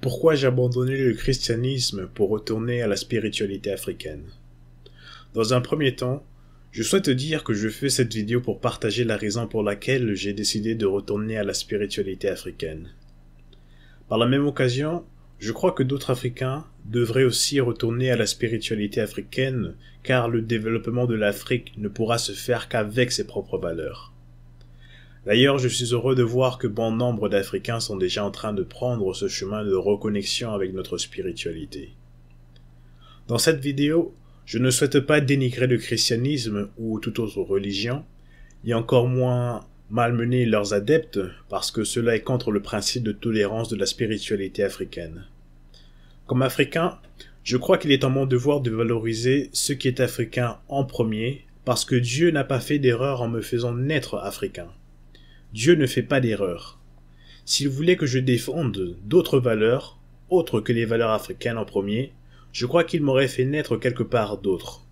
Pourquoi j'ai abandonné le christianisme pour retourner à la spiritualité africaine? Dans un premier temps, je souhaite te dire que je fais cette vidéo pour partager la raison pour laquelle j'ai décidé de retourner à la spiritualité africaine. Par la même occasion, je crois que d'autres Africains devraient aussi retourner à la spiritualité africaine car le développement de l'Afrique ne pourra se faire qu'avec ses propres valeurs. D'ailleurs, je suis heureux de voir que bon nombre d'Africains sont déjà en train de prendre ce chemin de reconnexion avec notre spiritualité. Dans cette vidéo, je ne souhaite pas dénigrer le christianisme ou toute autre religion, et encore moins malmener leurs adeptes, parce que cela est contre le principe de tolérance de la spiritualité africaine. Comme Africain, je crois qu'il est en mon devoir de valoriser ce qui est africain en premier, parce que Dieu n'a pas fait d'erreur en me faisant naître africain. Dieu ne fait pas d'erreur. S'il voulait que je défende d'autres valeurs, autres que les valeurs africaines en premier, je crois qu'il m'aurait fait naître quelque part d'autre.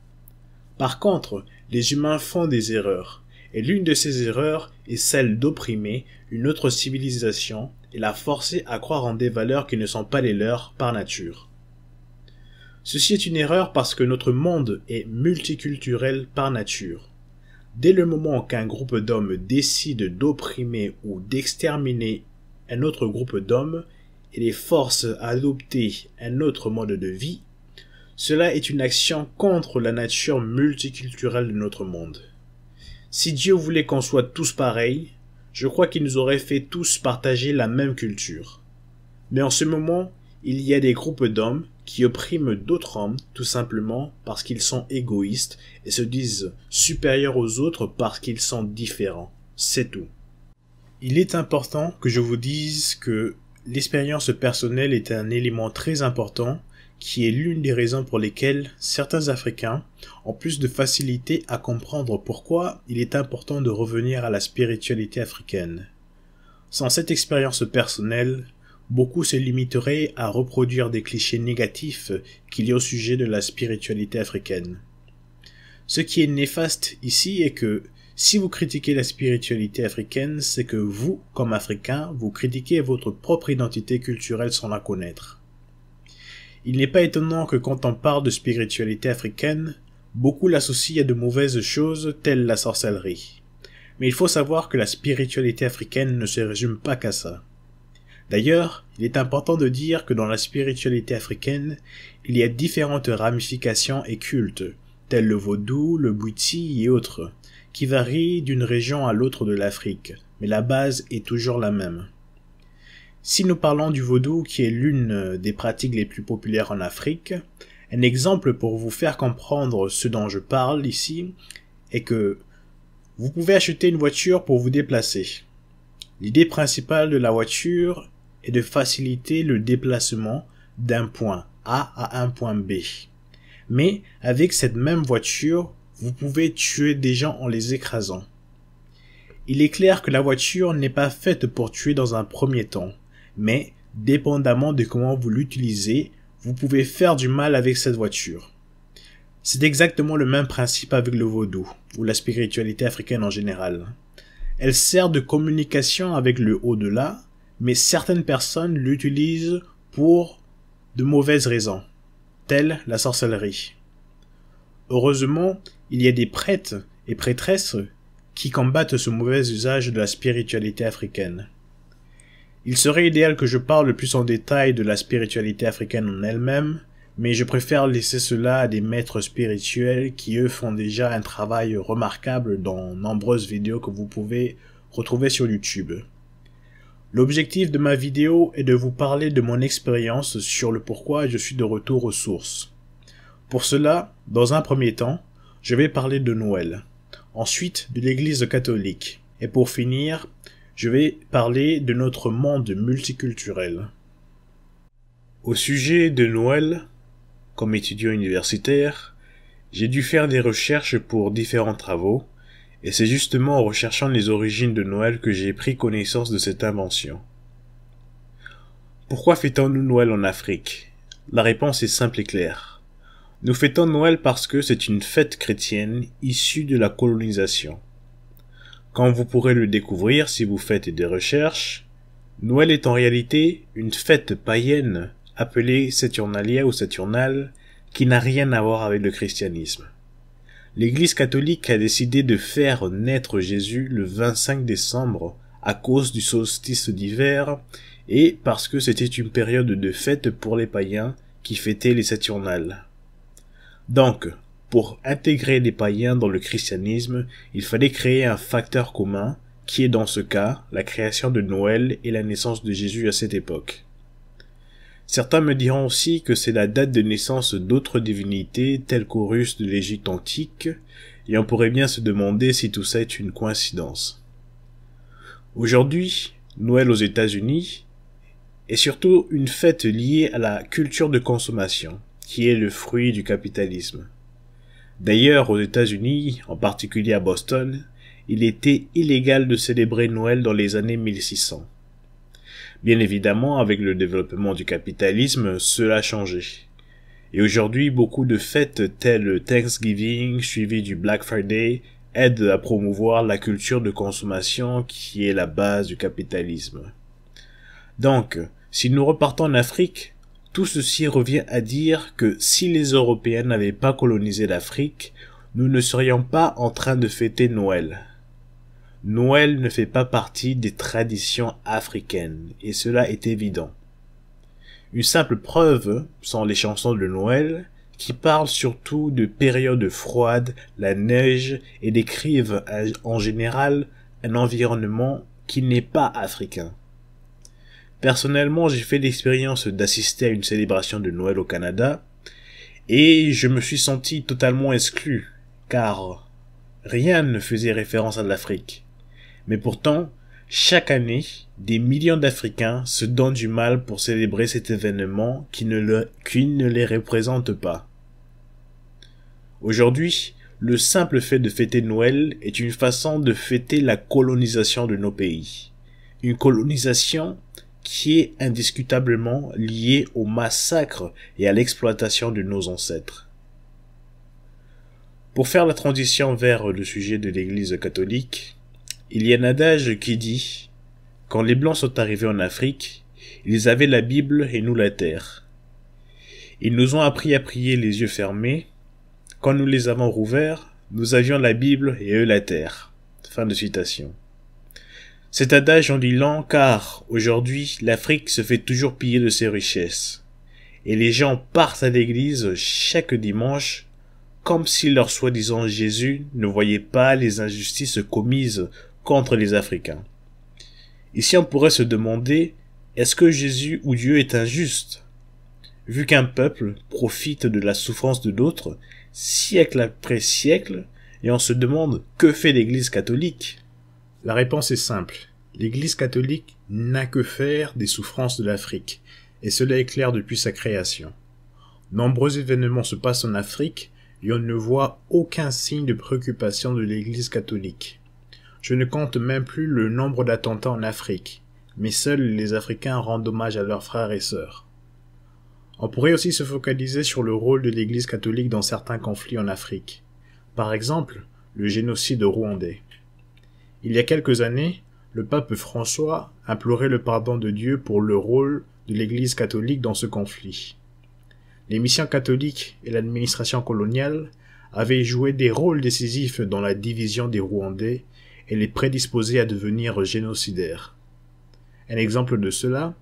Par contre, les humains font des erreurs, et l'une de ces erreurs est celle d'opprimer une autre civilisation et la forcer à croire en des valeurs qui ne sont pas les leurs par nature. Ceci est une erreur parce que notre monde est multiculturel par nature. Dès le moment qu'un groupe d'hommes décide d'opprimer ou d'exterminer un autre groupe d'hommes et les force à adopter un autre mode de vie, cela est une action contre la nature multiculturelle de notre monde. Si Dieu voulait qu'on soit tous pareils, je crois qu'il nous aurait fait tous partager la même culture. Mais en ce moment, il y a des groupes d'hommes qui oppriment d'autres hommes tout simplement parce qu'ils sont égoïstes et se disent supérieurs aux autres parce qu'ils sont différents. C'est tout. Il est important que je vous dise que l'expérience personnelle est un élément très important qui est l'une des raisons pour lesquelles certains Africains ont plus de facilité à comprendre pourquoi il est important de revenir à la spiritualité africaine. Sans cette expérience personnelle, beaucoup se limiteraient à reproduire des clichés négatifs qu'il y a au sujet de la spiritualité africaine. Ce qui est néfaste ici est que si vous critiquez la spiritualité africaine, c'est que vous, comme Africain, vous critiquez votre propre identité culturelle sans la connaître. Il n'est pas étonnant que quand on parle de spiritualité africaine, beaucoup l'associent à de mauvaises choses telles la sorcellerie. Mais il faut savoir que la spiritualité africaine ne se résume pas qu'à ça. D'ailleurs, il est important de dire que dans la spiritualité africaine, il y a différentes ramifications et cultes, tels le vaudou, le bwiti et autres, qui varient d'une région à l'autre de l'Afrique, mais la base est toujours la même. Si nous parlons du vaudou qui est l'une des pratiques les plus populaires en Afrique, un exemple pour vous faire comprendre ce dont je parle ici est que vous pouvez acheter une voiture pour vous déplacer. L'idée principale de la voiture est de faciliter le déplacement d'un point A à un point B. Mais avec cette même voiture, vous pouvez tuer des gens en les écrasant. Il est clair que la voiture n'est pas faite pour tuer dans un premier temps, mais dépendamment de comment vous l'utilisez, vous pouvez faire du mal avec cette voiture. C'est exactement le même principe avec le vaudou, ou la spiritualité africaine en général. Elle sert de communication avec le au-delà, mais certaines personnes l'utilisent pour de mauvaises raisons, telles la sorcellerie. Heureusement, il y a des prêtres et prêtresses qui combattent ce mauvais usage de la spiritualité africaine. Il serait idéal que je parle plus en détail de la spiritualité africaine en elle-même, mais je préfère laisser cela à des maîtres spirituels qui eux font déjà un travail remarquable dans nombreuses vidéos que vous pouvez retrouver sur YouTube. L'objectif de ma vidéo est de vous parler de mon expérience sur le pourquoi je suis de retour aux sources. Pour cela, dans un premier temps, je vais parler de Noël, ensuite de l'Église catholique, et pour finir, je vais parler de notre monde multiculturel. Au sujet de Noël, comme étudiant universitaire, j'ai dû faire des recherches pour différents travaux, et c'est justement en recherchant les origines de Noël que j'ai pris connaissance de cette invention. Pourquoi fêtons-nous Noël en Afrique? La réponse est simple et claire. Nous fêtons Noël parce que c'est une fête chrétienne issue de la colonisation. Comme vous pourrez le découvrir si vous faites des recherches, Noël est en réalité une fête païenne appelée Saturnalia ou Saturnale qui n'a rien à voir avec le christianisme. L'Église catholique a décidé de faire naître Jésus le 25 décembre à cause du solstice d'hiver et parce que c'était une période de fête pour les païens qui fêtaient les Saturnales. Donc, pour intégrer les païens dans le christianisme, il fallait créer un facteur commun qui est dans ce cas la création de Noël et la naissance de Jésus à cette époque. Certains me diront aussi que c'est la date de naissance d'autres divinités telles qu'Horus de l'Égypte antique, et on pourrait bien se demander si tout ça est une coïncidence. Aujourd'hui, Noël aux États-Unis est surtout une fête liée à la culture de consommation, qui est le fruit du capitalisme. D'ailleurs, aux États-Unis, en particulier à Boston, il était illégal de célébrer Noël dans les années 1600. Bien évidemment, avec le développement du capitalisme, cela a changé. Et aujourd'hui, beaucoup de fêtes telles Thanksgiving, suivies du Black Friday, aident à promouvoir la culture de consommation qui est la base du capitalisme. Donc, si nous repartons en Afrique, tout ceci revient à dire que si les Européens n'avaient pas colonisé l'Afrique, nous ne serions pas en train de fêter Noël. Noël ne fait pas partie des traditions africaines, et cela est évident. Une simple preuve sont les chansons de Noël, qui parlent surtout de périodes froides, la neige, et décrivent en général un environnement qui n'est pas africain. Personnellement, j'ai fait l'expérience d'assister à une célébration de Noël au Canada, et je me suis senti totalement exclu, car rien ne faisait référence à l'Afrique. Mais pourtant, chaque année, des millions d'Africains se donnent du mal pour célébrer cet événement qui ne les représente pas. Aujourd'hui, le simple fait de fêter Noël est une façon de fêter la colonisation de nos pays. Une colonisation qui est indiscutablement liée au massacre et à l'exploitation de nos ancêtres. Pour faire la transition vers le sujet de l'Église catholique, il y a un adage qui dit « Quand les Blancs sont arrivés en Afrique, ils avaient la Bible et nous la terre. Ils nous ont appris à prier les yeux fermés. Quand nous les avons rouverts, nous avions la Bible et eux la terre. » Fin de citation. Cet adage en dit long car, aujourd'hui, l'Afrique se fait toujours piller de ses richesses. Et les gens partent à l'église chaque dimanche comme si leur soi-disant Jésus ne voyait pas les injustices commises contre les Africains. Ici on pourrait se demander, est-ce que Jésus ou Dieu est injuste? Vu qu'un peuple profite de la souffrance de d'autres, siècle après siècle, et on se demande, que fait l'Église catholique? La réponse est simple. L'Église catholique n'a que faire des souffrances de l'Afrique, et cela est clair depuis sa création. Nombreux événements se passent en Afrique, et on ne voit aucun signe de préoccupation de l'Église catholique. Je ne compte même plus le nombre d'attentats en Afrique, mais seuls les Africains rendent hommage à leurs frères et sœurs. On pourrait aussi se focaliser sur le rôle de l'Église catholique dans certains conflits en Afrique. Par exemple, le génocide rwandais. Il y a quelques années, le pape François implorait le pardon de Dieu pour le rôle de l'Église catholique dans ce conflit. Les missions catholiques et l'administration coloniale avaient joué des rôles décisifs dans la division des Rwandais et les prédisposaient à devenir génocidaires. Un exemple de cela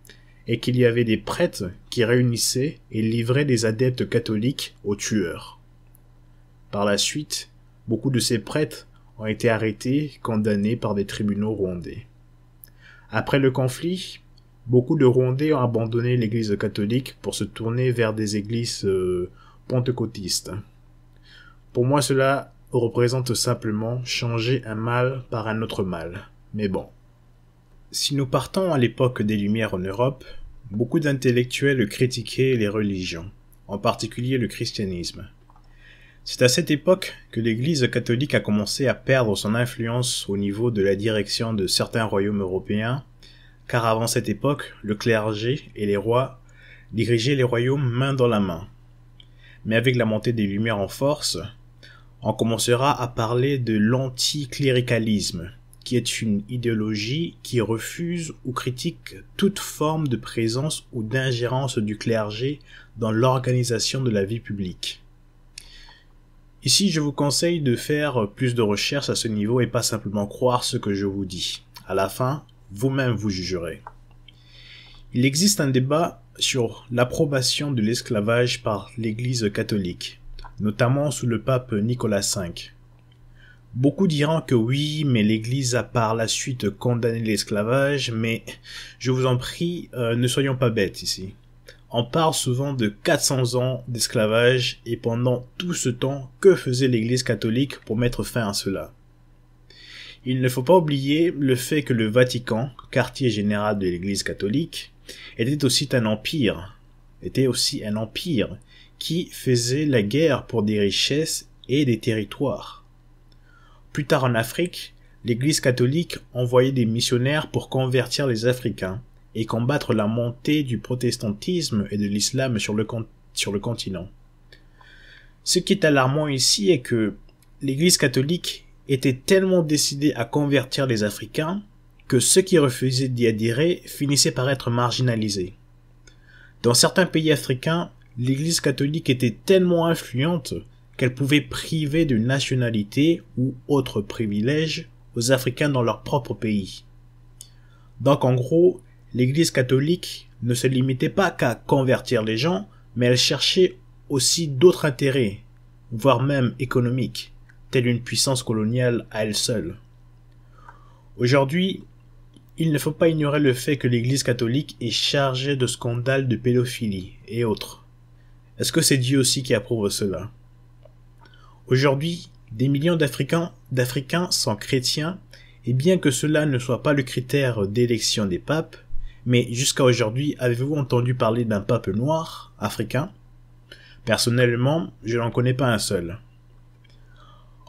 est qu'il y avait des prêtres qui réunissaient et livraient des adeptes catholiques aux tueurs. Par la suite, beaucoup de ces prêtres ont été arrêtés, condamnés par des tribunaux rwandais. Après le conflit, beaucoup de Rwandais ont abandonné l'église catholique pour se tourner vers des églises pentecôtistes. Pour moi, cela représente simplement changer un mal par un autre mal. Mais bon. Si nous partons à l'époque des Lumières en Europe, beaucoup d'intellectuels critiquaient les religions, en particulier le christianisme. C'est à cette époque que l'Église catholique a commencé à perdre son influence au niveau de la direction de certains royaumes européens, car avant cette époque, le clergé et les rois dirigeaient les royaumes main dans la main. Mais avec la montée des Lumières en force, on commencera à parler de l'anticléricalisme, qui est une idéologie qui refuse ou critique toute forme de présence ou d'ingérence du clergé dans l'organisation de la vie publique. Ici, je vous conseille de faire plus de recherches à ce niveau et pas simplement croire ce que je vous dis. À la fin, vous-même vous jugerez. Il existe un débat sur l'approbation de l'esclavage par l'Église catholique, notamment sous le pape Nicolas V. Beaucoup diront que oui, mais l'Église a par la suite condamné l'esclavage, mais je vous en prie, ne soyons pas bêtes ici. On parle souvent de 400 ans d'esclavage et pendant tout ce temps, que faisait l'Église catholique pour mettre fin à cela? Il ne faut pas oublier le fait que le Vatican, quartier général de l'Église catholique, était aussi un empire qui faisait la guerre pour des richesses et des territoires. Plus tard en Afrique, l'Église catholique envoyait des missionnaires pour convertir les Africains et combattre la montée du protestantisme et de l'islam sur le continent. Ce qui est alarmant ici est que l'Église catholique était tellement décidée à convertir les Africains que ceux qui refusaient d'y adhérer finissaient par être marginalisés. Dans certains pays africains, l'Église catholique était tellement influente qu'elle pouvait priver de nationalité ou autres privilèges aux Africains dans leur propre pays. Donc en gros, l'Église catholique ne se limitait pas qu'à convertir les gens, mais elle cherchait aussi d'autres intérêts, voire même économiques, telle une puissance coloniale à elle seule. Aujourd'hui, il ne faut pas ignorer le fait que l'Église catholique est chargée de scandales de pédophilie et autres. Est-ce que c'est Dieu aussi qui approuve cela? Aujourd'hui, des millions d'Africains sont chrétiens, et bien que cela ne soit pas le critère d'élection des papes, mais jusqu'à aujourd'hui, avez-vous entendu parler d'un pape noir, africain? Personnellement, je n'en connais pas un seul.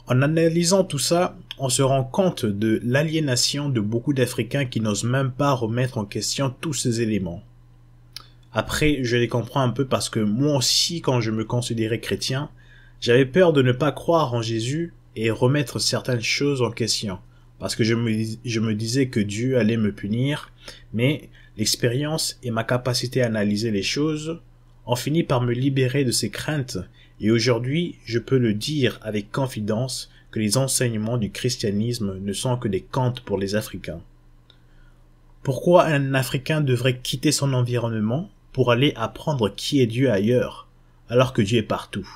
En analysant tout ça, on se rend compte de l'aliénation de beaucoup d'Africains qui n'osent même pas remettre en question tous ces éléments. Après, je les comprends un peu parce que moi aussi, quand je me considérais chrétien, j'avais peur de ne pas croire en Jésus et remettre certaines choses en question, parce que je me disais que Dieu allait me punir, mais l'expérience et ma capacité à analyser les choses ont fini par me libérer de ces craintes, et aujourd'hui, je peux le dire avec confidence que les enseignements du christianisme ne sont que des contes pour les Africains. Pourquoi un Africain devrait quitter son environnement pour aller apprendre qui est Dieu ailleurs, alors que Dieu est partout?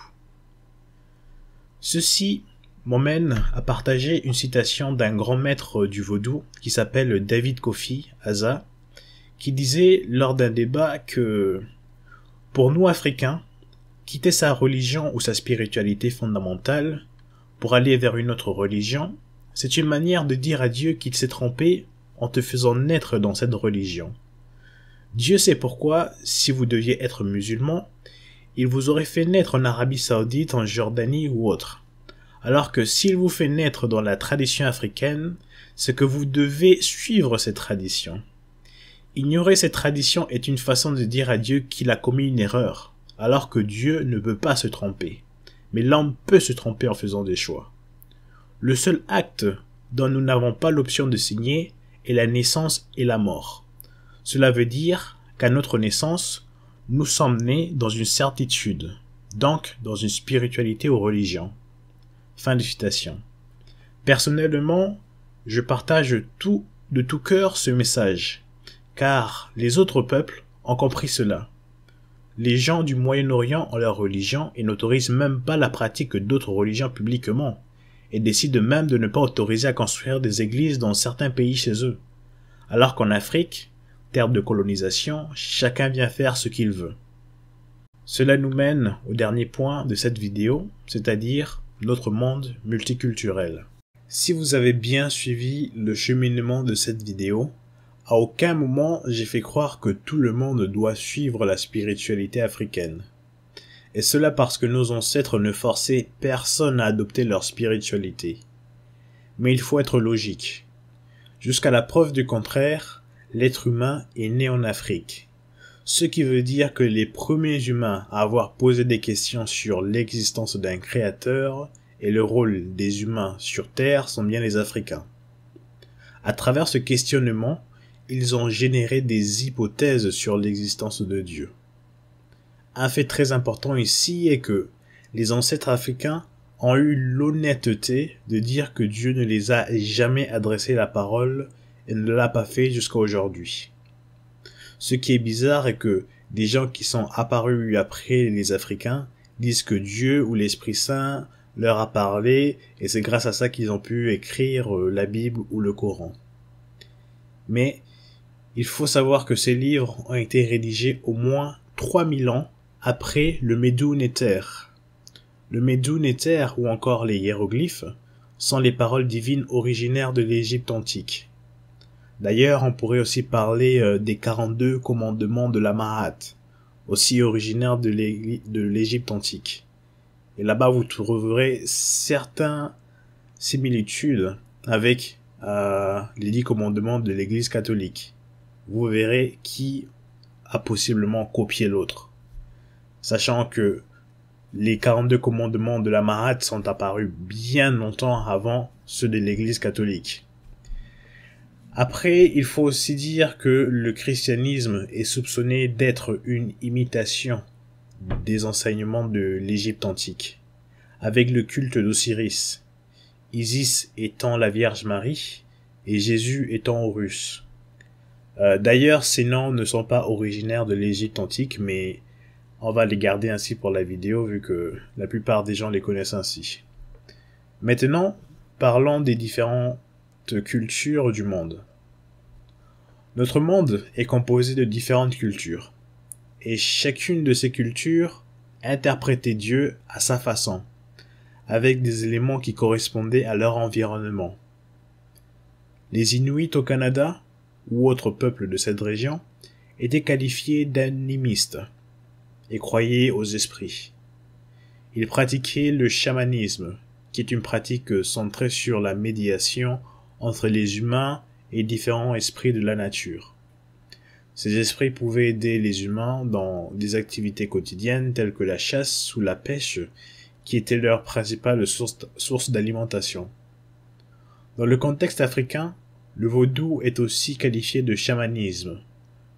Ceci m'emmène à partager une citation d'un grand maître du vaudou qui s'appelle David Kofi Asa, qui disait lors d'un débat que pour nous Africains, quitter sa religion ou sa spiritualité fondamentale pour aller vers une autre religion, c'est une manière de dire à Dieu qu'il s'est trompé en te faisant naître dans cette religion. Dieu sait pourquoi, si vous deviez être musulman, il vous aurait fait naître en Arabie Saoudite, en Jordanie ou autre. Alors que s'il vous fait naître dans la tradition africaine, c'est que vous devez suivre cette tradition. Ignorer cette tradition est une façon de dire à Dieu qu'il a commis une erreur, alors que Dieu ne peut pas se tromper. Mais l'homme peut se tromper en faisant des choix. Le seul acte dont nous n'avons pas l'option de signer est la naissance et la mort. Cela veut dire qu'à notre naissance, nous sommes nés dans une certitude, donc dans une spiritualité ou religion. Fin de citation. Personnellement, je partage de tout cœur ce message, car les autres peuples ont compris cela. Les gens du Moyen-Orient ont leur religion et n'autorisent même pas la pratique d'autres religions publiquement, et décident même de ne pas autoriser à construire des églises dans certains pays chez eux. Alors qu'en Afrique, terre de colonisation, chacun vient faire ce qu'il veut. Cela nous mène au dernier point de cette vidéo, c'est-à-dire notre monde multiculturel. Si vous avez bien suivi le cheminement de cette vidéo, à aucun moment j'ai fait croire que tout le monde doit suivre la spiritualité africaine. Et cela parce que nos ancêtres ne forçaient personne à adopter leur spiritualité. Mais il faut être logique. Jusqu'à la preuve du contraire, l'être humain est né en Afrique. Ce qui veut dire que les premiers humains à avoir posé des questions sur l'existence d'un créateur et le rôle des humains sur Terre sont bien les Africains. À travers ce questionnement, ils ont généré des hypothèses sur l'existence de Dieu. Un fait très important ici est que les ancêtres africains ont eu l'honnêteté de dire que Dieu ne les a jamais adressé la parole et ne l'a pas fait jusqu'à aujourd'hui. Ce qui est bizarre est que des gens qui sont apparus après les Africains disent que Dieu ou l'Esprit Saint leur a parlé et c'est grâce à ça qu'ils ont pu écrire la Bible ou le Coran. Mais il faut savoir que ces livres ont été rédigés au moins 3000 ans après le Médou Néter. Le Médou Néter ou encore les hiéroglyphes sont les paroles divines originaires de l'Égypte antique. D'ailleurs, on pourrait aussi parler des 42 commandements de la Mahat, aussi originaires de l'Égypte antique. Et là-bas, vous trouverez certaines similitudes avec les 10 commandements de l'Église catholique. Vous verrez qui a possiblement copié l'autre. Sachant que les 42 commandements de la Mahat sont apparus bien longtemps avant ceux de l'Église catholique. Après, il faut aussi dire que le christianisme est soupçonné d'être une imitation des enseignements de l'Égypte antique, avec le culte d'Osiris, Isis étant la Vierge Marie et Jésus étant Horus. D'ailleurs, ces noms ne sont pas originaires de l'Égypte antique, mais on va les garder ainsi pour la vidéo vu que la plupart des gens les connaissent ainsi. Maintenant, parlons des différentes cultures du monde. Notre monde est composé de différentes cultures, et chacune de ces cultures interprétait Dieu à sa façon, avec des éléments qui correspondaient à leur environnement. Les Inuits au Canada, ou autres peuples de cette région, étaient qualifiés d'animistes, et croyaient aux esprits. Ils pratiquaient le chamanisme, qui est une pratique centrée sur la médiation entre les humains et différents esprits de la nature. Ces esprits pouvaient aider les humains dans des activités quotidiennes telles que la chasse ou la pêche, qui étaient leur principale source d'alimentation. Dans le contexte africain, le vaudou est aussi qualifié de chamanisme.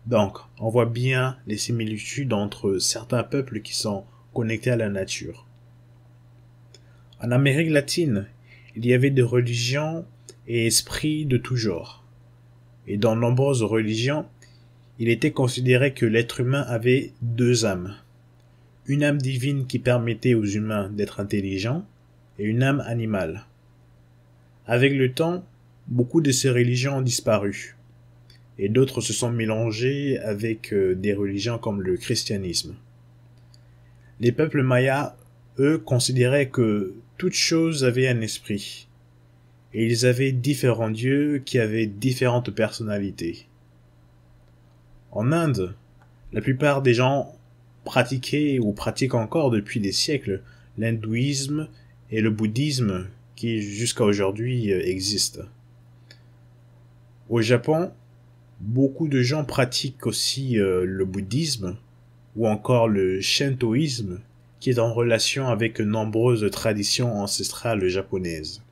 Donc, on voit bien les similitudes entre certains peuples qui sont connectés à la nature. En Amérique latine, il y avait des religions et esprits de tout genre. Et dans nombreuses religions, il était considéré que l'être humain avait 2 âmes. Une âme divine qui permettait aux humains d'être intelligents et une âme animale. Avec le temps, beaucoup de ces religions ont disparu. Et d'autres se sont mélangées avec des religions comme le christianisme. Les peuples mayas, eux, considéraient que toute chose avait un esprit, et ils avaient différents dieux qui avaient différentes personnalités. En Inde, la plupart des gens pratiquaient ou pratiquent encore depuis des siècles l'hindouisme et le bouddhisme qui jusqu'à aujourd'hui existent. Au Japon, beaucoup de gens pratiquent aussi le bouddhisme ou encore le shintoïsme qui est en relation avec nombreuses traditions ancestrales japonaises.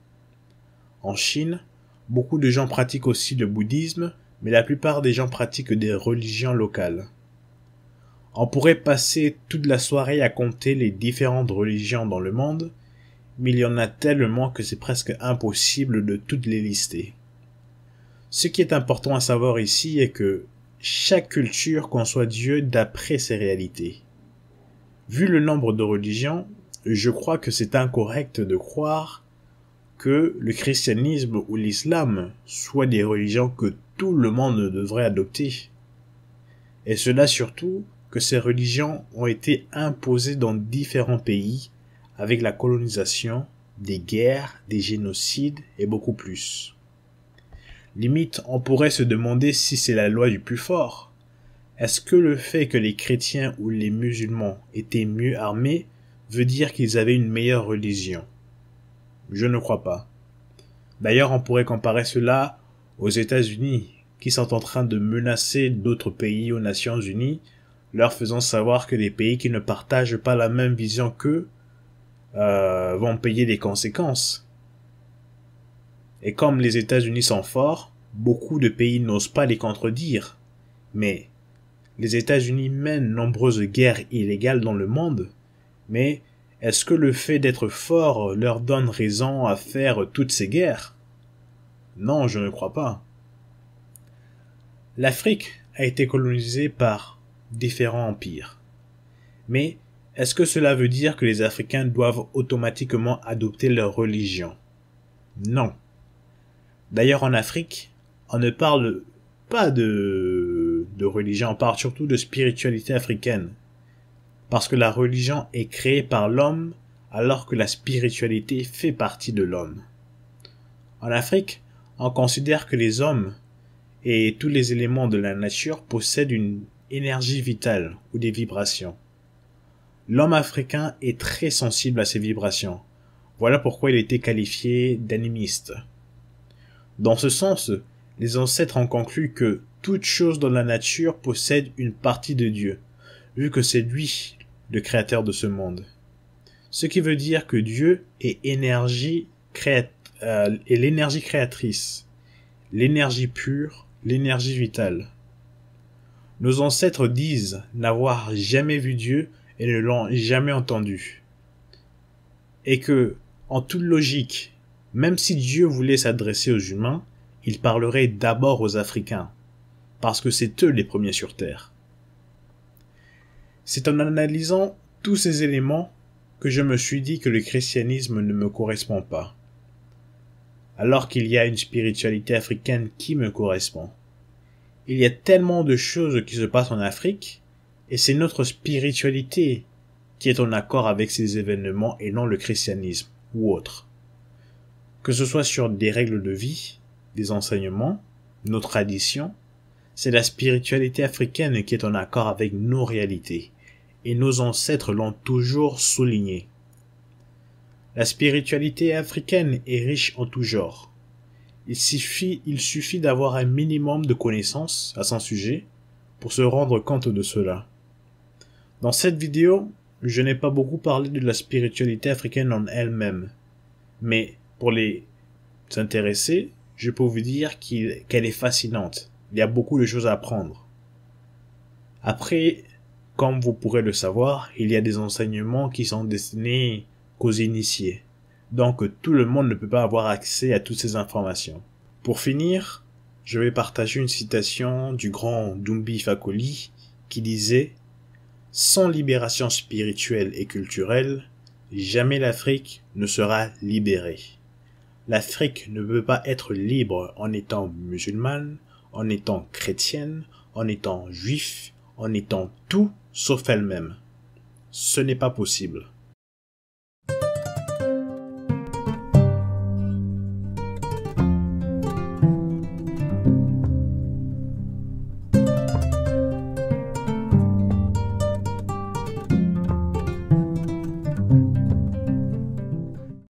En Chine, beaucoup de gens pratiquent aussi le bouddhisme, mais la plupart des gens pratiquent des religions locales. On pourrait passer toute la soirée à compter les différentes religions dans le monde, mais il y en a tellement que c'est presque impossible de toutes les lister. Ce qui est important à savoir ici est que chaque culture conçoit Dieu d'après ses réalités. Vu le nombre de religions, je crois que c'est incorrect de croire que le christianisme ou l'islam soient des religions que tout le monde devrait adopter. Et cela surtout que ces religions ont été imposées dans différents pays avec la colonisation, des guerres, des génocides et beaucoup plus. Limite, on pourrait se demander si c'est la loi du plus fort. Est-ce que le fait que les chrétiens ou les musulmans étaient mieux armés veut dire qu'ils avaient une meilleure religion? Je ne crois pas. D'ailleurs, on pourrait comparer cela aux États-Unis, qui sont en train de menacer d'autres pays aux Nations Unies, leur faisant savoir que les pays qui ne partagent pas la même vision qu'eux vont payer les conséquences. Et comme les États-Unis sont forts, beaucoup de pays n'osent pas les contredire, mais les États-Unis mènent nombreuses guerres illégales dans le monde, mais est-ce que le fait d'être fort leur donne raison à faire toutes ces guerres? Non, je ne crois pas. L'Afrique a été colonisée par différents empires. Mais est-ce que cela veut dire que les Africains doivent automatiquement adopter leur religion? Non. D'ailleurs, en Afrique, on ne parle pas de religion, on parle surtout de spiritualité africaine. Parce que la religion est créée par l'homme, alors que la spiritualité fait partie de l'homme. En Afrique, on considère que les hommes et tous les éléments de la nature possèdent une énergie vitale ou des vibrations. L'homme africain est très sensible à ces vibrations. Voilà pourquoi il a été qualifié d'animiste. Dans ce sens, les ancêtres ont conclu que toute chose dans la nature possède une partie de Dieu, vu que c'est lui le créateur de ce monde. Ce qui veut dire que Dieu est l'énergie créatrice, l'énergie pure, l'énergie vitale. Nos ancêtres disent n'avoir jamais vu Dieu et ne l'ont jamais entendu. Et que, en toute logique, même si Dieu voulait s'adresser aux humains, il parlerait d'abord aux Africains, parce que c'est eux les premiers sur Terre. C'est en analysant tous ces éléments que je me suis dit que le christianisme ne me correspond pas, alors qu'il y a une spiritualité africaine qui me correspond. Il y a tellement de choses qui se passent en Afrique, et c'est notre spiritualité qui est en accord avec ces événements et non le christianisme ou autre. Que ce soit sur des règles de vie, des enseignements, nos traditions, c'est la spiritualité africaine qui est en accord avec nos réalités, et nos ancêtres l'ont toujours souligné. La spiritualité africaine est riche en tout genre. Il suffit d'avoir un minimum de connaissances à son sujet pour se rendre compte de cela. Dans cette vidéo, je n'ai pas beaucoup parlé de la spiritualité africaine en elle-même, mais pour les intéressés, je peux vous dire qu'elle est fascinante. Il y a beaucoup de choses à apprendre. Après, comme vous pourrez le savoir, il y a des enseignements qui sont destinés qu'aux initiés. Donc tout le monde ne peut pas avoir accès à toutes ces informations. Pour finir, je vais partager une citation du grand Dumbi Fakoli qui disait « Sans libération spirituelle et culturelle, jamais l'Afrique ne sera libérée. L'Afrique ne peut pas être libre en étant musulmane, en étant chrétienne, en étant juif, en étant tout sauf elle-même. Ce n'est pas possible. »